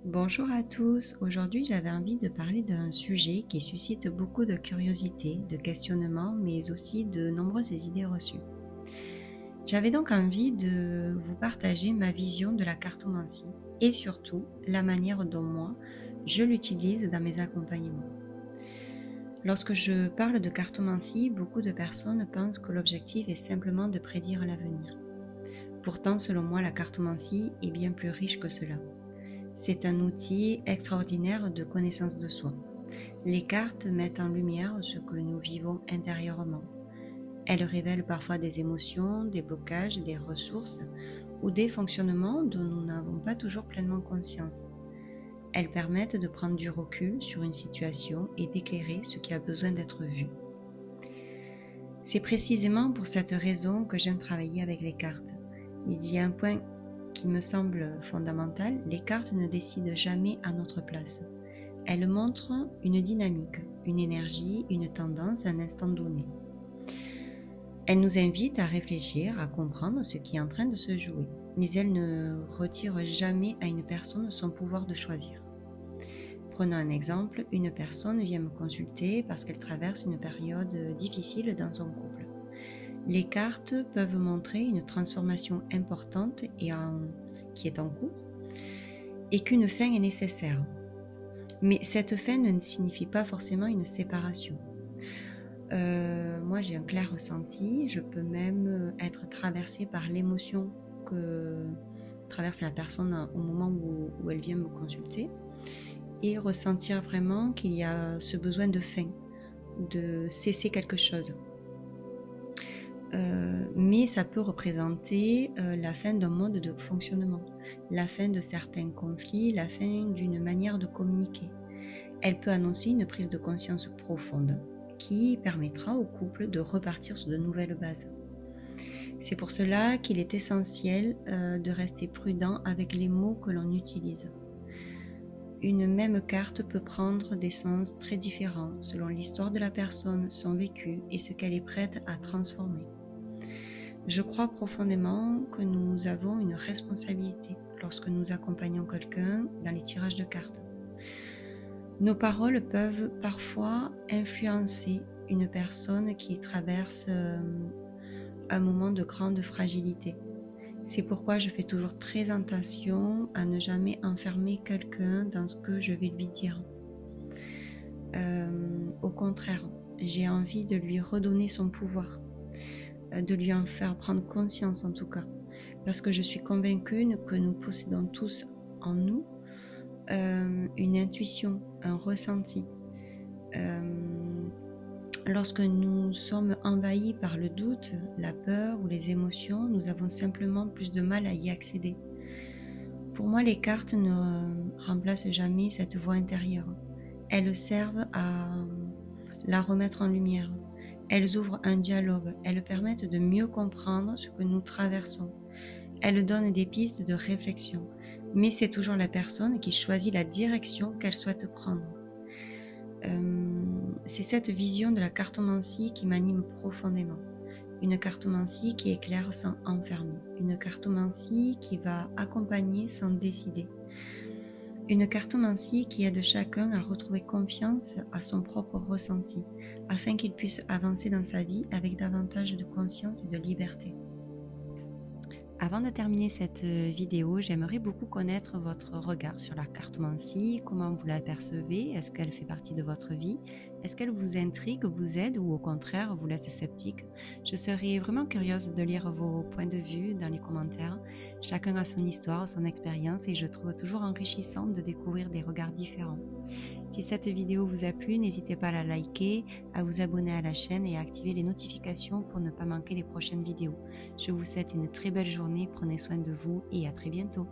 Bonjour à tous, aujourd'hui j'avais envie de parler d'un sujet qui suscite beaucoup de curiosité, de questionnement, mais aussi de nombreuses idées reçues. J'avais donc envie de vous partager ma vision de la cartomancie et surtout la manière dont moi je l'utilise dans mes accompagnements. Lorsque je parle de cartomancie, beaucoup de personnes pensent que l'objectif est simplement de prédire l'avenir. Pourtant, selon moi, la cartomancie est bien plus riche que cela. C'est un outil extraordinaire de connaissance de soi. Les cartes mettent en lumière ce que nous vivons intérieurement. Elles révèlent parfois des émotions, des blocages, des ressources ou des fonctionnements dont nous n'avons pas toujours pleinement conscience. Elles permettent de prendre du recul sur une situation et d'éclairer ce qui a besoin d'être vu. C'est précisément pour cette raison que j'aime travailler avec les cartes. Il y a un point qui me semble fondamental, les cartes ne décident jamais à notre place. Elles montrent une dynamique, une énergie, une tendance à un instant donné. Elles nous invitent à réfléchir, à comprendre ce qui est en train de se jouer, mais elles ne retirent jamais à une personne son pouvoir de choisir. Prenons un exemple, une personne vient me consulter parce qu'elle traverse une période difficile dans son couple. Les cartes peuvent montrer une transformation importante qui est en cours et qu'une fin est nécessaire. Mais cette fin ne signifie pas forcément une séparation. Moi, j'ai un clair ressenti. Je peux même être traversée par l'émotion que traverse la personne au moment où elle vient me consulter et ressentir vraiment qu'il y a ce besoin de fin, de cesser quelque chose. Mais ça peut représenter la fin d'un mode de fonctionnement, la fin de certains conflits, la fin d'une manière de communiquer. Elle peut annoncer une prise de conscience profonde qui permettra au couple de repartir sur de nouvelles bases. C'est pour cela qu'il est essentiel de rester prudent avec les mots que l'on utilise. Une même carte peut prendre des sens très différents selon l'histoire de la personne, son vécu et ce qu'elle est prête à transformer. Je crois profondément que nous avons une responsabilité lorsque nous accompagnons quelqu'un dans les tirages de cartes. Nos paroles peuvent parfois influencer une personne qui traverse un moment de grande fragilité. C'est pourquoi je fais toujours très attention à ne jamais enfermer quelqu'un dans ce que je vais lui dire. Au contraire, j'ai envie de lui redonner son pouvoir, de lui en faire prendre conscience en tout cas, parce que je suis convaincue que nous possédons tous en nous une intuition, un ressenti. Lorsque nous sommes envahis par le doute, la peur ou les émotions, nous avons simplement plus de mal à y accéder. Pour moi, les cartes ne remplacent jamais cette voix intérieure. Elles servent à la remettre en lumière. Elles ouvrent un dialogue. Elles permettent de mieux comprendre ce que nous traversons. Elles donnent des pistes de réflexion. Mais c'est toujours la personne qui choisit la direction qu'elle souhaite prendre. C'est cette vision de la cartomancie qui m'anime profondément. Une cartomancie qui éclaire sans enfermer. Une cartomancie qui va accompagner sans décider. Une cartomancie qui aide chacun à retrouver confiance à son propre ressenti, afin qu'il puisse avancer dans sa vie avec davantage de conscience et de liberté. Avant de terminer cette vidéo, j'aimerais beaucoup connaître votre regard sur la cartomancie, comment vous la percevez, est-ce qu'elle fait partie de votre vie, est-ce qu'elle vous intrigue, vous aide ou au contraire vous laisse sceptique. Je serais vraiment curieuse de lire vos points de vue dans les commentaires. Chacun a son histoire, son expérience et je trouve toujours enrichissant de découvrir des regards différents. Si cette vidéo vous a plu, n'hésitez pas à la liker, à vous abonner à la chaîne et à activer les notifications pour ne pas manquer les prochaines vidéos. Je vous souhaite une très belle journée, prenez soin de vous et à très bientôt.